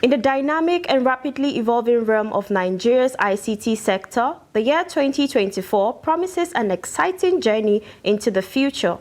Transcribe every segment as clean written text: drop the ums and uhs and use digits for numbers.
In the dynamic and rapidly evolving realm of Nigeria's ICT sector, the year 2024 promises an exciting journey into the future.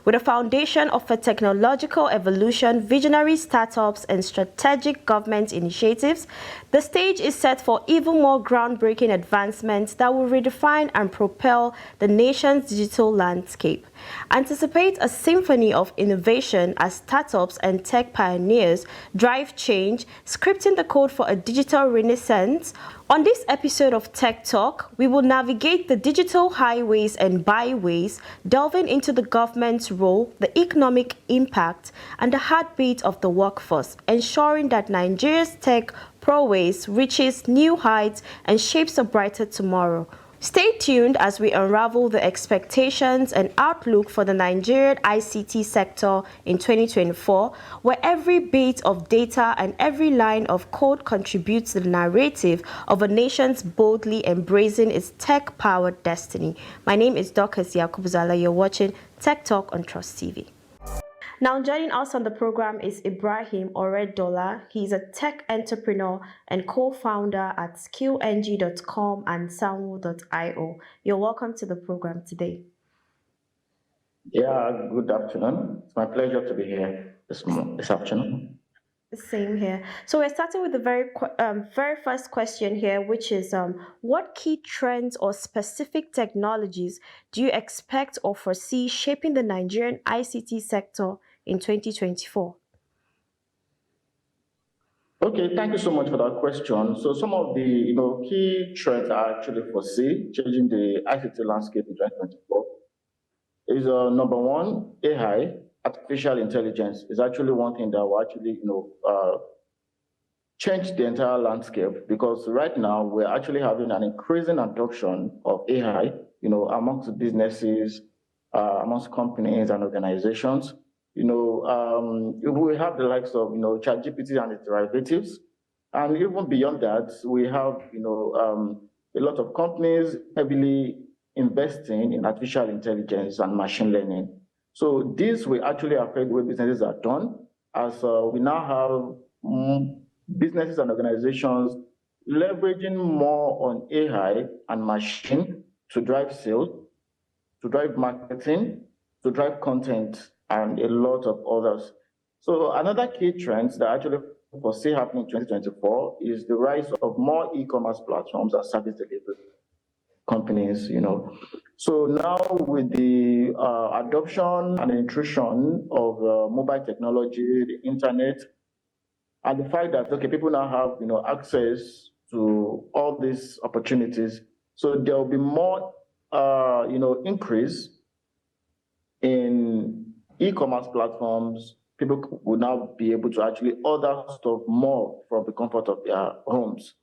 With a foundation of a technological evolution, visionary startups, and strategic government initiatives, the stage is set for even more groundbreaking advancements that will redefine and propel the nation's digital landscape. Anticipate a symphony of innovation as startups and tech pioneers drive change, scripting the code for a digital renaissance. On this episode of Tech Talk, we will navigate the digital highways and byways, delving into the government's role, the economic impact, and the heartbeat of the workforce, ensuring that Nigeria's tech prowess reaches new heights and shapes a brighter tomorrow. Stay tuned as we unravel the expectations and outlook for the Nigerian ICT sector in 2024, where every bit of data and every line of code contributes to the narrative of a nation's boldly embracing its tech-powered destiny. My name is Dorcas Yakubuzala. You're watching Tech Talk on Trust TV. Now, joining us on the program is Ibrahim Oredola. He's a tech entrepreneur and co-founder at skillng.com and soundwoo.io. You're welcome to the program today. Yeah, good afternoon. It's my pleasure to be here this afternoon. Same here. So we're starting with the very first question here, which is what key trends or specific technologies do you expect or foresee shaping the Nigerian ICT sector in 2024? Okay, thank you so much for that question. So some of the key trends I actually foresee changing the ICT landscape in 2024 is number one, AI, artificial intelligence, is actually one thing that will actually change the entire landscape, because right now we're actually having an increasing adoption of AI, amongst businesses, amongst companies and organizations. We have the likes of ChatGPT and its derivatives, and even beyond that, we have a lot of companies heavily investing in artificial intelligence and machine learning. So this will actually affect the way businesses are done, as we now have businesses and organizations leveraging more on AI and machine to drive sales, to drive marketing, to drive content, and a lot of others. So another key trend that I actually foresee happening in 2024 is the rise of more e-commerce platforms and service delivery companies. So now with the adoption and intrusion of mobile technology, the internet, and the fact that people now have access to all these opportunities, so there will be more increase in e-commerce platforms. People will now be able to actually order stuff more from the comfort of their homes,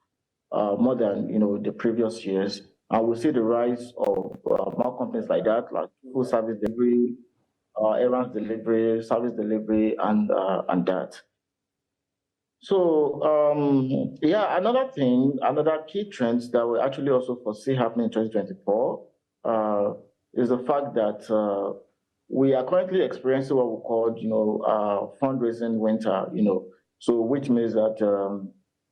more than the previous years. And we'll see the rise of more companies like that, like food service delivery, errands delivery, service delivery, and that. So another key trends that we actually also foresee happening in 2024 is the fact that we are currently experiencing what we call fundraising winter. So which means that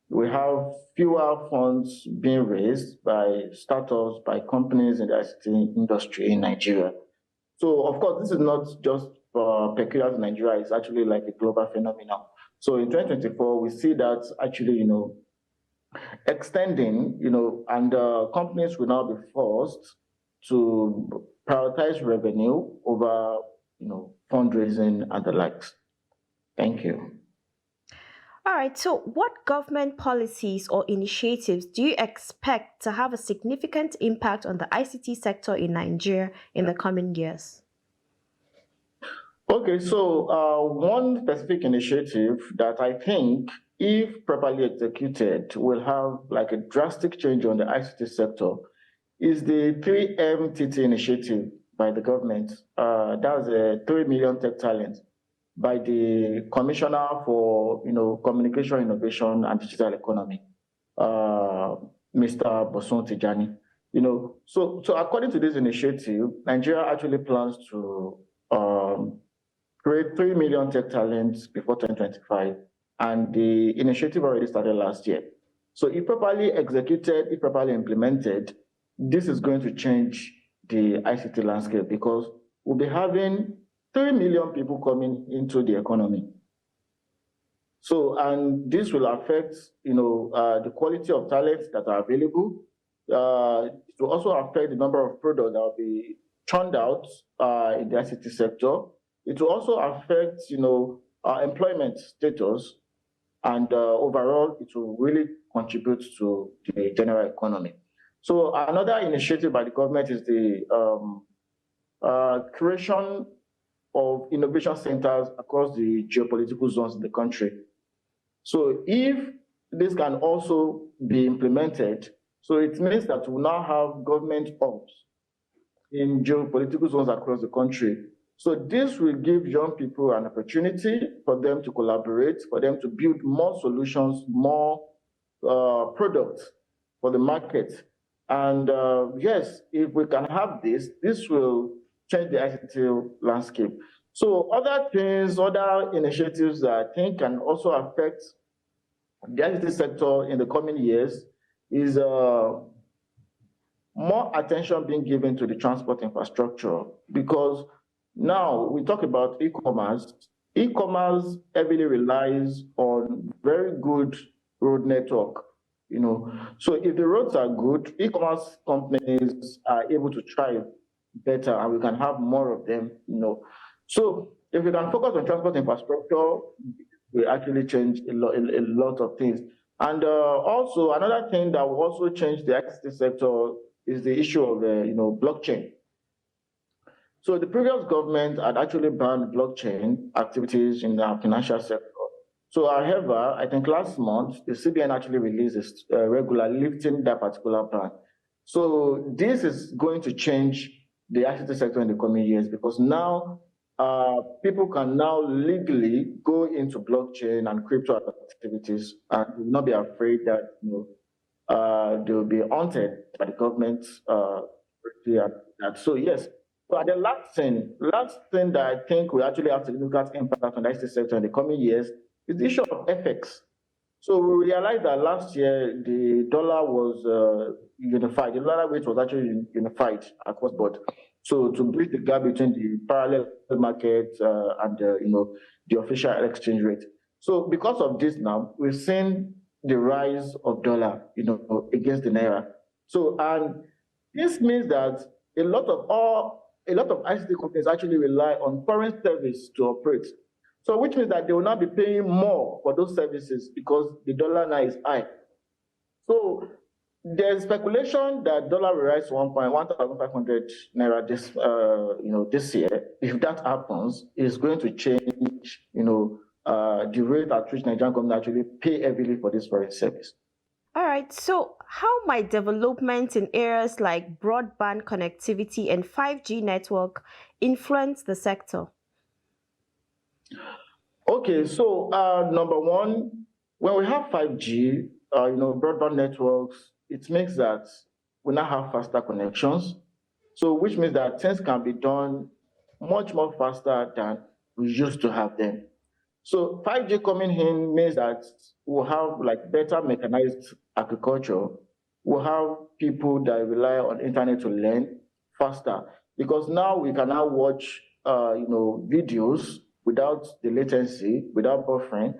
we have fewer funds being raised by startups, by companies in the ICT industry in Nigeria. So of course, this is not just peculiar to Nigeria; it's actually like a global phenomenon. So in 2024, we see that actually, extending, and companies will now be forced to prioritize revenue over, fundraising and the likes. Thank you. All right, so what government policies or initiatives do you expect to have a significant impact on the ICT sector in Nigeria in the coming years? Okay, so one specific initiative that I think, if properly executed, will have like a drastic change on the ICT sector is the 3MTT initiative by the government. That's a 3 million tech talent by the Commissioner for Communication, Innovation and Digital Economy, Mr. Bosun Tijani. So according to this initiative, Nigeria actually plans to create 3 million tech talents before 2025 and the initiative already started last year. So if properly executed, if properly implemented, this is going to change the ICT landscape, because we'll be having 3 million people coming into the economy. So, and this will affect, the quality of talents that are available. It will also affect the number of products that will be churned out in the ICT sector. It will also affect, employment status, and overall, it will really contribute to the general economy. So another initiative by the government is the creation of innovation centers across the geopolitical zones in the country. So if this can also be implemented, so it means that we now have government hubs in geopolitical zones across the country. So this will give young people an opportunity for them to collaborate, for them to build more solutions, more products for the market. And yes, if we can have this, this will change the ICT landscape. So other things, other initiatives that I think can also affect the ICT sector in the coming years is more attention being given to the transport infrastructure, because now we talk about e-commerce. E-commerce heavily relies on very good road network, So if the roads are good, e-commerce companies are able to thrive better, and we can have more of them, So if we can focus on transport infrastructure, we actually change a lot of things. And also another thing that will also change the ICT sector is the issue of blockchain. So the previous government had actually banned blockchain activities in the financial sector. So however, I think last month, the CBN actually released a regular lifting that particular ban. So this is going to change the ICT sector in the coming years, because now people can now legally go into blockchain and crypto activities and will not be afraid that they will be haunted by the government. So yes. So the last thing that I think we actually have to look at impact on the ICT sector in the coming years is the issue of FX. So we realized that last year the dollar was unified. The dollar rate was actually unified across board. So to bridge the gap between the parallel market and the official exchange rate. So because of this, now we've seen the rise of dollar, against the naira. So and this means that a lot of ICT companies actually rely on foreign service to operate. So which means that they will not be paying more for those services because the dollar now is high. So there's speculation that dollar will rise to 1,500 naira this year. If that happens, it's going to change, the rate at which Nigerian companies actually pay heavily for this foreign service. All right, so how might development in areas like broadband connectivity and 5G network influence the sector? Okay, so number one, when we have 5G, broadband networks, it makes that we now have faster connections. So which means that things can be done much more faster than we used to have them. So 5G coming in means that we'll have like better mechanized agriculture. We'll have people that rely on internet to learn faster, because now we can now watch videos without the latency, without buffering.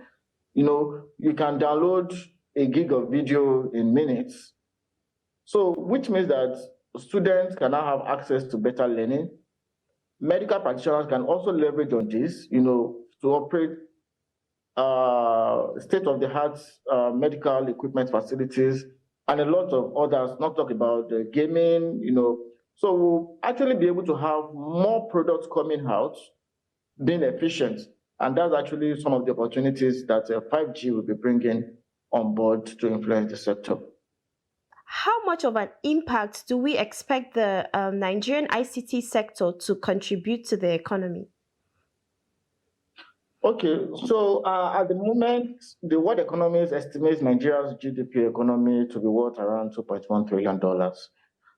You can download a gig of video in minutes. So which means that students can now have access to better learning. Medical practitioners can also leverage on this, to operate state-of-the-art medical equipment facilities, and a lot of others, not talk about gaming, So we'll actually be able to have more products coming out, being efficient. And that's actually some of the opportunities that 5G will be bringing on board to influence the sector. How much of an impact do we expect the Nigerian ICT sector to contribute to the economy? Okay, so at the moment, the world economist estimates Nigeria's GDP economy to be worth around $2.1 trillion.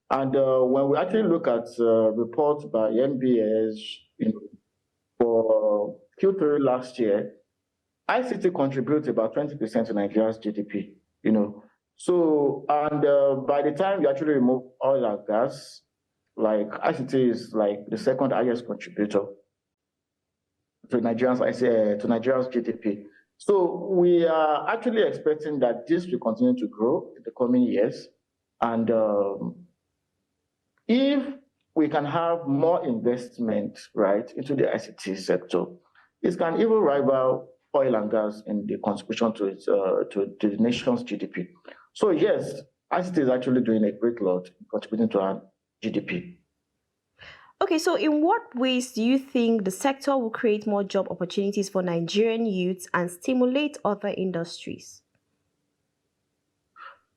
And when we actually look at reports by MBS for Q3 last year, ICT contributes about 20% to Nigeria's GDP, you know. So, and by the time you actually remove oil and gas, like ICT is like the second highest contributor to Nigeria's GDP. So we are actually expecting that this will continue to grow in the coming years. And if we can have more investment, right, into the ICT sector, it can even rival oil and gas in the contribution to its to the nation's GDP. So yes, ICT is actually doing a great lot contributing to our GDP. Okay, so in what ways do you think the sector will create more job opportunities for Nigerian youths and stimulate other industries?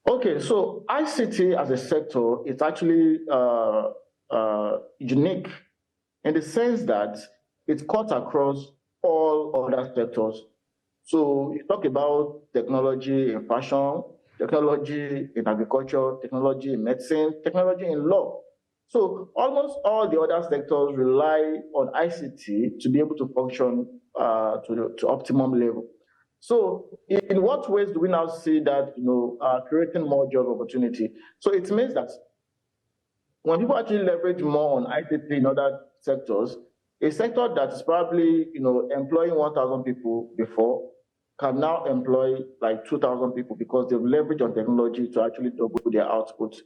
Okay, so ICT as a sector is actually unique in the sense that it cuts across all other sectors. So you talk about technology in fashion, technology in agriculture, technology in medicine, technology in law. So almost all the other sectors rely on ICT to be able to function to optimum level. So in what ways do we now see that, creating more job opportunity? So it means that when people actually leverage more on ICT in other sectors, a sector that is probably, employing 1,000 people before can now employ like 2,000 people because they've leveraged on technology to actually double their output.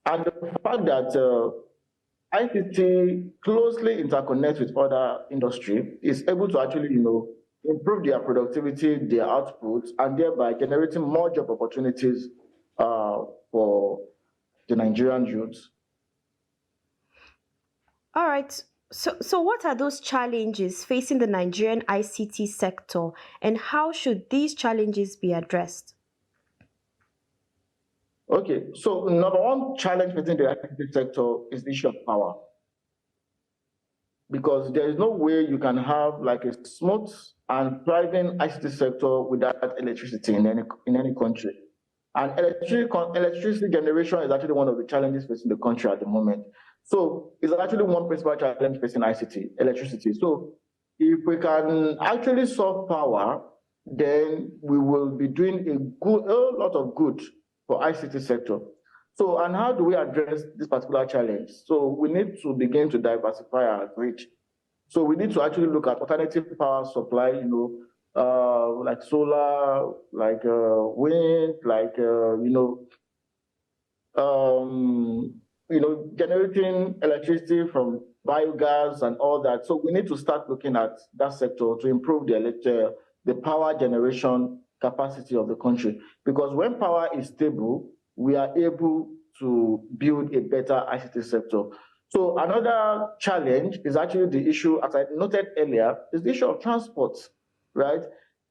And the fact that ICT closely interconnects with other industry is able to actually, improve their productivity, their output, and thereby generating more job opportunities for the Nigerian youth. All right. So what are those challenges facing the Nigerian ICT sector, and how should these challenges be addressed? Okay, so number one challenge within the ICT sector is the issue of power. Because there is no way you can have like a smooth and thriving ICT sector without electricity in any country. And electricity generation is actually one of the challenges facing the country at the moment. So it's actually one principal challenge facing ICT, electricity. So if we can actually solve power, then we will be doing a lot of good for ICT sector. So, and how do we address this particular challenge? So we need to begin to diversify our reach. So we need to actually look at alternative power supply, like solar, like wind, like generating electricity from biogas and all that. So we need to start looking at that sector to improve the power generation capacity of the country. Because when power is stable, we are able to build a better ICT sector. So another challenge is actually the issue, as I noted earlier, is the issue of transport, right?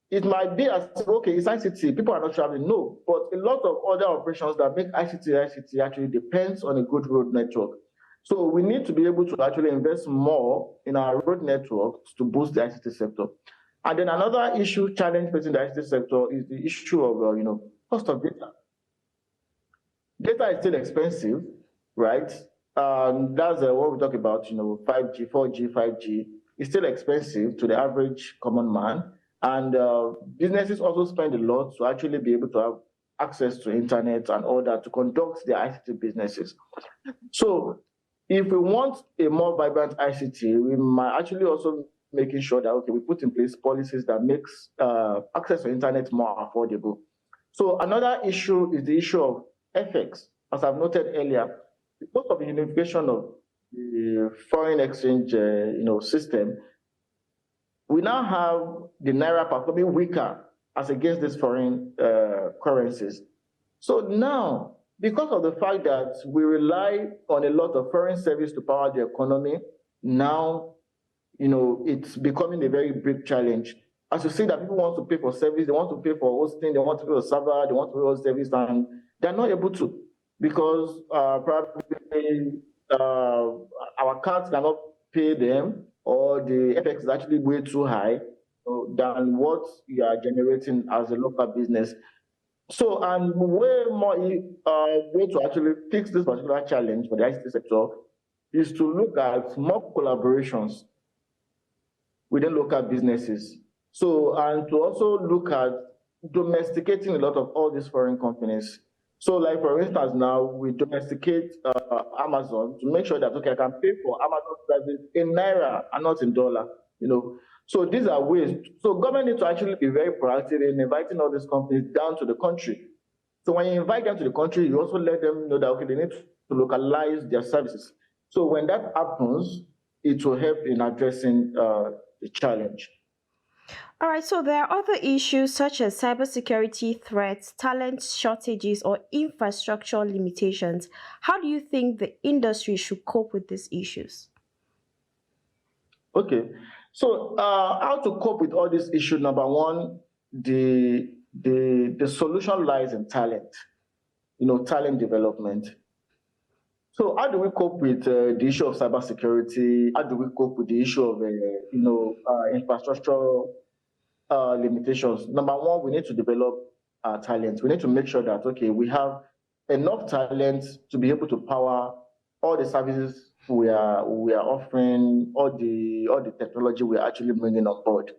It might be as, okay, it's ICT, people are not traveling. No, but a lot of other operations that make ICT actually depends on a good road network. So we need to be able to actually invest more in our road networks to boost the ICT sector. And then another challenge facing the ICT sector is the issue of, cost of data. Data is still expensive, right? That's what we talk about, 5G, 4G, 5G. It's still expensive to the average common man. And businesses also spend a lot to actually be able to have access to internet and all that to conduct their ICT businesses. So if we want a more vibrant ICT, we might actually also making sure that, okay, we put in place policies that makes access to internet more affordable. So another issue is the issue of FX, as I've noted earlier. Because of the unification of the foreign exchange system, we now have the naira performing weaker as against these foreign currencies. So now, because of the fact that we rely on a lot of foreign service to power the economy, now it's becoming a very big challenge. As you see that people want to pay for service, they want to pay for hosting, they want to pay for server, they want to pay for service, and they're not able to because probably our cards cannot pay them, or the FX is actually way too high than what you are generating as a local business. So, and way more way to actually fix this particular challenge for the ICT sector is to look at more collaborations within local businesses. So, and to also look at domesticating a lot of all these foreign companies. So, like for instance, now we domesticate Amazon to make sure that okay, I can pay for Amazon service in naira and not in dollar. You know, so these are ways. So, government need to actually be very proactive in inviting all these companies down to the country. So, when you invite them to the country, you also let them know that okay, they need to localize their services. So, when that happens, it will help in addressing the challenge. All right, so there are other issues such as cybersecurity threats, talent shortages, or infrastructure limitations. How do you think the industry should cope with these issues? Okay, so how to cope with all these issues? Number one, the solution lies in talent. You know, talent development. So how do we cope with the issue of cybersecurity? How do we cope with the issue of infrastructure limitations? Number one, we need to develop talent. We need to make sure that okay, we have enough talent to be able to power all the services we are offering, all the technology we are actually bringing on board.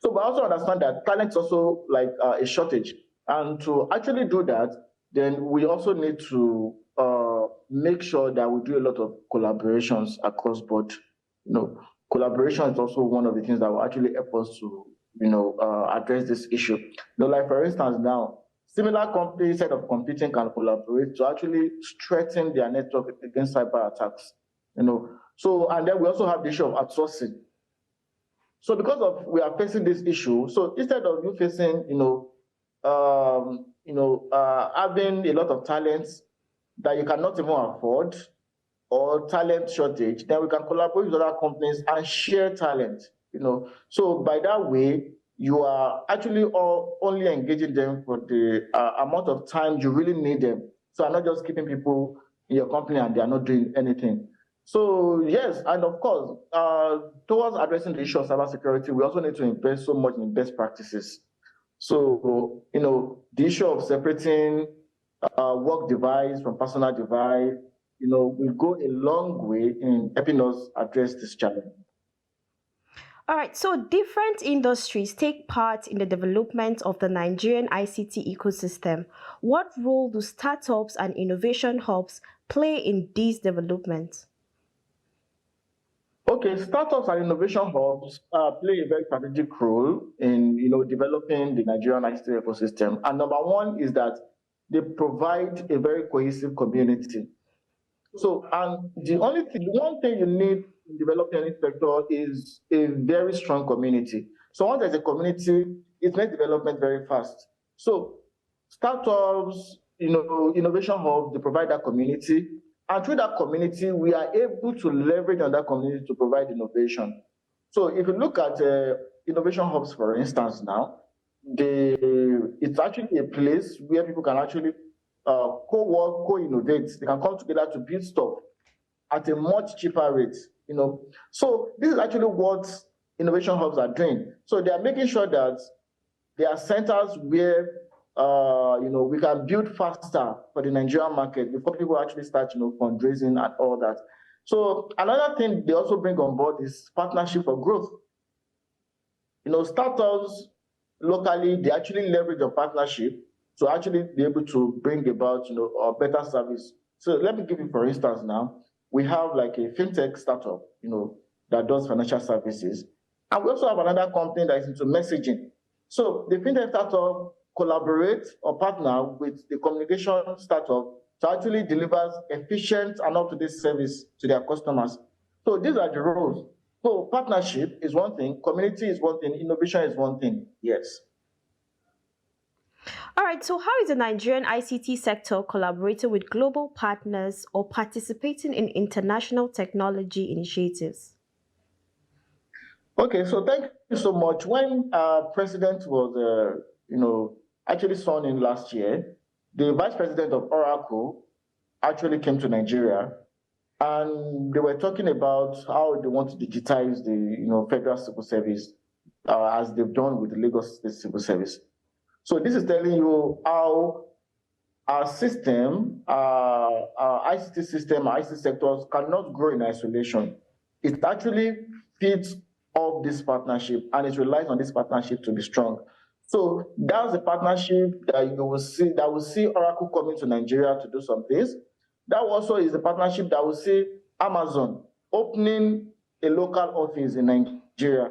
So, but also understand that talent is also like a shortage, and to actually do that, then we also need to make sure that we do a lot of collaborations across board. You know, collaboration is also one of the things that will actually help us to address this issue. You know, like for instance, now similar companies instead of competing can collaborate to actually strengthen their network against cyber attacks. You know, so and then we also have the issue of outsourcing. So because of we are facing this issue, so instead of you facing, having a lot of talents that you cannot even afford or talent shortage, then we can collaborate with other companies and share talent. You know, so by that way, you are actually only engaging them for the amount of time you really need them. So I'm not just keeping people in your company and they are not doing anything. So yes, and of course, towards addressing the issue of cybersecurity, we also need to invest so much in best practices. So the issue of separating work device from personal device, will go a long way in helping us address this challenge. All right, so different industries take part in the development of the Nigerian ICT ecosystem. What role do startups and innovation hubs play in these developments? Okay, startups and innovation hubs play a very strategic role in developing the Nigerian ICT ecosystem. And number one is that they provide a very cohesive community. So, and the one thing you need in developing any sector is a very strong community. So, once there's a community, it makes development very fast. So, startups, innovation hubs, they provide that community, and through that community, we are able to leverage on that community to provide innovation. So, if you look at innovation hubs, for instance, now, it's actually a place where people can actually co-work, co-innovate. They can come together to build stuff at a much cheaper rate. So this is actually what innovation hubs are doing. So they are making sure that there are centers where we can build faster for the Nigerian market before people actually start fundraising and all that. So another thing they also bring on board is partnership for growth. Startups locally, they actually leverage a partnership to actually be able to bring about, a better service. So let me give you, for instance, now we have like a fintech startup, that does financial services, and we also have another company that is into messaging. So the fintech startup collaborates or partner with the communication startup to actually deliver efficient and up-to-date service to their customers. So these are the roles. So partnership is one thing, community is one thing, innovation is one thing. Yes. All right, so how is the Nigerian ICT sector collaborating with global partners or participating in international technology initiatives? Okay, so thank you so much. When President was, actually sworn in last year, the Vice President of Oracle actually came to Nigeria, and they were talking about how they want to digitize the, federal civil service, as they've done with the Lagos State Civil Service. So this is telling you how our system, our ICT system, our ICT sectors cannot grow in isolation. It actually feeds of this partnership, and it relies on this partnership to be strong. So that's the partnership that you will see, that will see Oracle coming to Nigeria to do some things. That also is the partnership that will see Amazon opening a local office in Nigeria.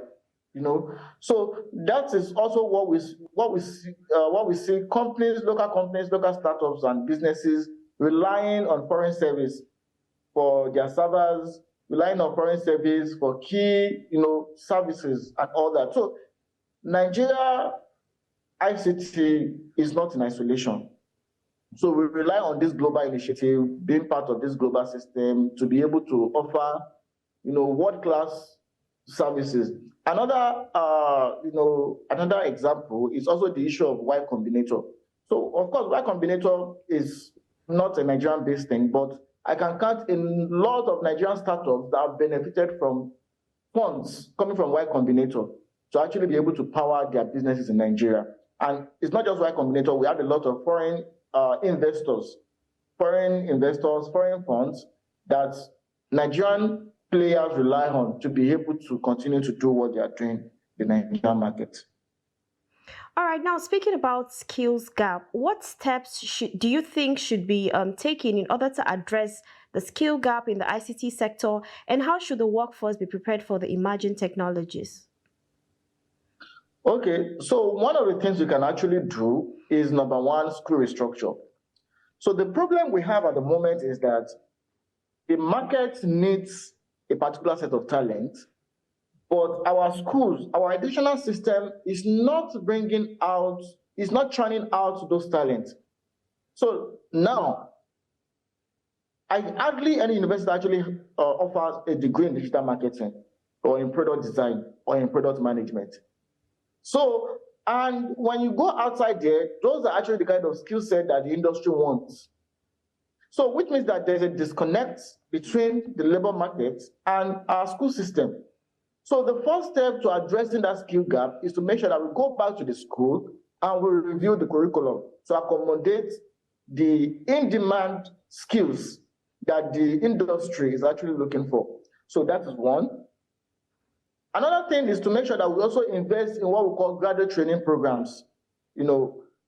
So that is also what we see companies, local startups, and businesses relying on foreign service for their servers, relying on foreign service for key, services and all that. So Nigeria ICT is not in isolation. So we rely on this global initiative, being part of this global system, to be able to offer, world-class services. Another example is also the issue of Y Combinator. So of course, Y Combinator is not a Nigerian-based thing, but I can count a lot of Nigerian startups that have benefited from funds coming from Y Combinator to actually be able to power their businesses in Nigeria. And it's not just Y Combinator, we have a lot of foreign investors, foreign funds that Nigerian players rely on to be able to continue to do what they are doing in the Nigerian market. All right, now speaking about skills gap, what steps do you think should be taken in order to address the skill gap in the ICT sector, and how should the workforce be prepared for the emerging technologies? Okay, so one of the things you can actually do is, number one, school restructure. So the problem we have at the moment is that the market needs a particular set of talent, but our schools, our educational system is not churning out those talents. So now, hardly any university actually offers a degree in digital marketing or in product design or in product management. So, and when you go outside there, those are actually the kind of skill set that the industry wants. So, which means that there's a disconnect between the labor market and our school system. So the first step to addressing that skill gap is to make sure that we go back to the school and we review the curriculum to accommodate the in-demand skills that the industry is actually looking for. So that is one. Another thing is to make sure that we also invest in what we call graduate training programs,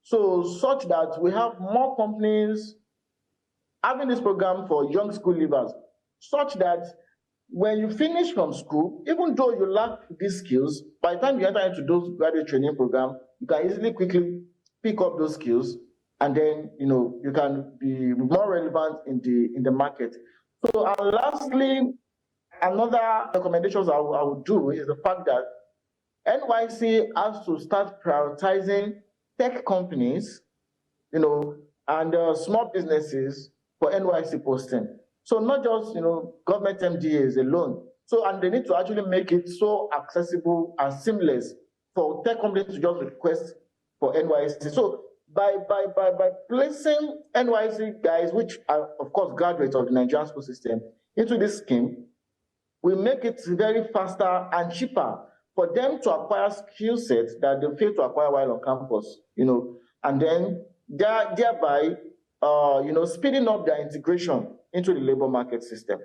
so such that we have more companies having this program for young school leavers, such that when you finish from school, even though you lack these skills, by the time you enter into those graduate training programs, you can easily quickly pick up those skills, and then you can be more relevant in the market. So, and lastly, another recommendations I would do is the fact that NYC has to start prioritizing tech companies, and small businesses for NYC posting. So not just government MDAs alone. So, and they need to actually make it so accessible and seamless for tech companies to just request for NYC. So by placing NYC guys, which are of course graduates of the Nigerian school system, into this scheme, we make it very faster and cheaper for them to acquire skill sets that they fail to acquire while on campus, and then thereby speeding up their integration into the labor market system.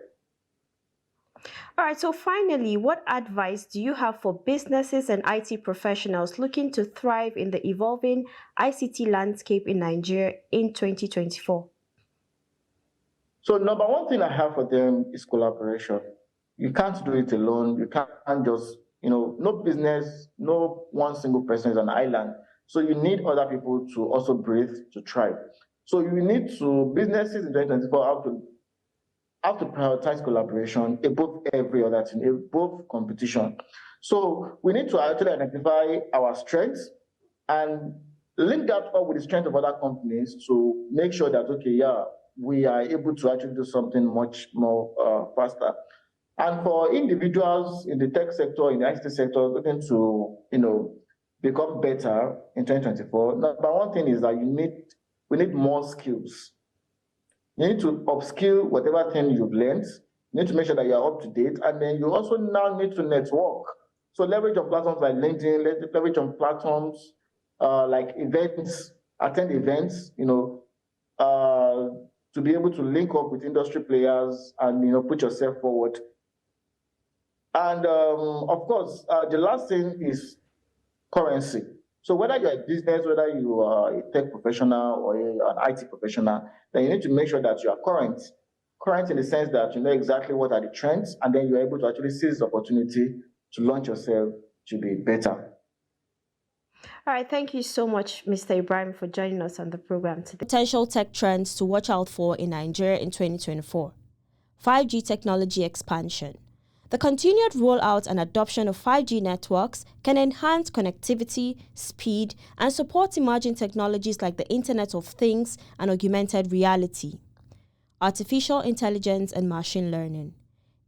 All right, so finally, what advice do you have for businesses and IT professionals looking to thrive in the evolving ICT landscape in Nigeria in 2024? So number one thing I have for them is collaboration. You can't do it alone. You can't just, no business, no one single person is an island. So you need other people to also breathe, to thrive. So you need to, businesses in 2024 have to prioritize collaboration above every other thing, above competition. So we need to actually identify our strengths and link that up with the strength of other companies to make sure that, we are able to actually do something much more faster. And for individuals in the tech sector, in the ICT sector, looking to, become better in 2024, number one thing is that we need more skills. You need to upskill whatever thing you've learned. You need to make sure that you're up to date. And then you also now need to network. So leverage on platforms like LinkedIn, leverage on platforms like events, attend events, to be able to link up with industry players and, put yourself forward. And of course, the last thing is currency. So whether you're a business, whether you are a tech professional or an IT professional, then you need to make sure that you are current. Current in the sense that you know exactly what are the trends, and then you're able to actually seize the opportunity to launch yourself to be better. All right, thank you so much, Mr. Ibrahim, for joining us on the program today. Potential tech trends to watch out for in Nigeria in 2024. 5G technology expansion. The continued rollout and adoption of 5G networks can enhance connectivity, speed, and support emerging technologies like the Internet of Things and augmented reality. Artificial intelligence and machine learning.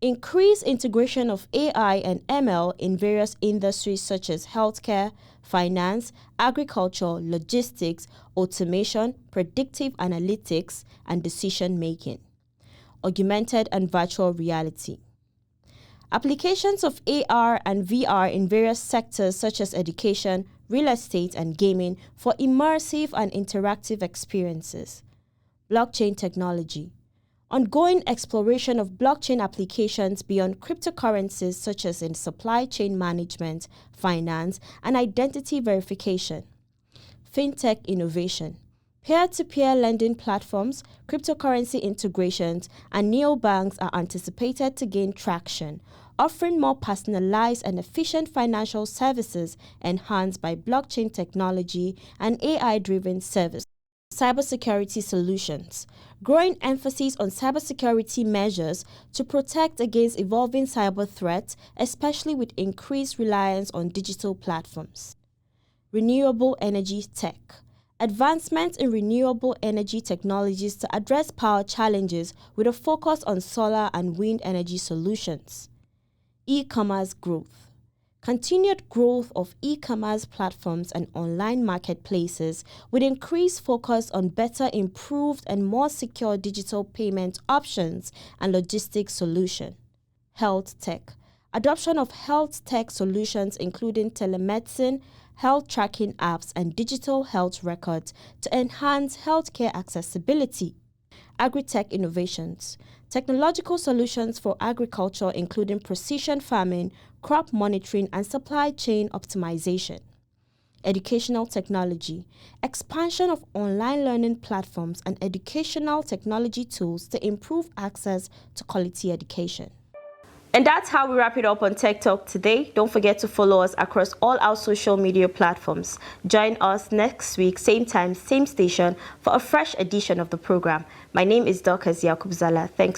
Increased integration of AI and ML in various industries such as healthcare, finance, agriculture, logistics, automation, predictive analytics, and decision making. Augmented and virtual reality. Applications of AR and VR in various sectors such as education, real estate, and gaming for immersive and interactive experiences. Blockchain technology. Ongoing exploration of blockchain applications beyond cryptocurrencies such as in supply chain management, finance, and identity verification. Fintech innovation. Peer-to-peer lending platforms, cryptocurrency integrations, and neobanks are anticipated to gain traction, offering more personalized and efficient financial services enhanced by blockchain technology and AI-driven services. Cybersecurity solutions. Growing emphasis on cybersecurity measures to protect against evolving cyber threats, especially with increased reliance on digital platforms. Renewable energy tech. Advancements in renewable energy technologies to address power challenges with a focus on solar and wind energy solutions. E-commerce growth. Continued growth of e-commerce platforms and online marketplaces with increased focus on better, improved, and more secure digital payment options and logistics solution. Health tech. Adoption of health tech solutions including telemedicine, health tracking apps, and digital health records to enhance healthcare accessibility. Agri-tech innovations. Technological solutions for agriculture including precision farming, crop monitoring, and supply chain optimization. Educational technology. Expansion of online learning platforms and educational technology tools to improve access to quality education. And that's how we wrap it up on Tech Talk today. Don't forget to follow us across all our social media platforms. Join us next week, same time, same station, for a fresh edition of the program. My name is Dorcas Yakubzala. Thanks.